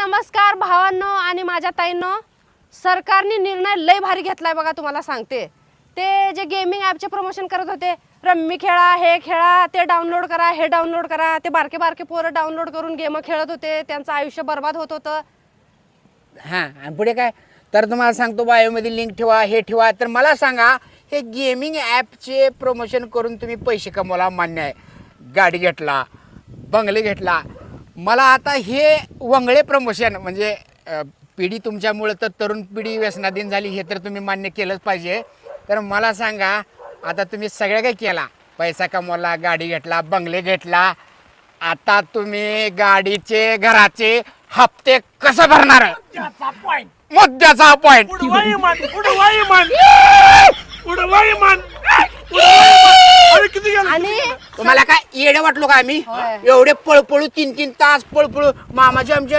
नमस्कार भावांनो आणि माझ्या ताईंनो. सरकारने निर्णय लय भारी घेतलाय बघा. तुम्हाला सांगते, ते जे गेमिंग ॲपचे प्रमोशन करत होते, रम्मी खेळा, हे खेळा, ते डाउनलोड करा, हे डाउनलोड करा, ते बारके बारके पोरं डाउनलोड करून गेम खेळत होते, त्यांचं आयुष्य बर्बाद होत होतं. हां, आणि पुढे काय तर तुम्हाला सांगतो, बायोमध्ये लिंक ठेवा, हे ठेवा. तर मला सांगा, हे गेमिंग ॲपचे प्रमोशन करून तुम्ही पैसे कमवला, मान्य आहे, गाडी घेतला, बंगले घेतला. मला आता हे वंगळे प्रमोशन म्हणजे पिढी तुमच्यामुळं तर तरुण पिढी व्यसनाधीन झाली, हे तर तुम्ही मान्य केलंच पाहिजे. तर मला सांगा, आता तुम्ही सगळं काही केला, पैसा कमवला, गाडी घेतला, बंगले घेतला, आता तुम्ही गाडीचे घराचे हप्ते कसं भरणार? मुद्द्याचा पॉइंट. आणि तुम्हाला काय येडे वाटलो का आम्ही? होय. एवढे पळपळू 3-3 तास पळपळू मामाचे आमचे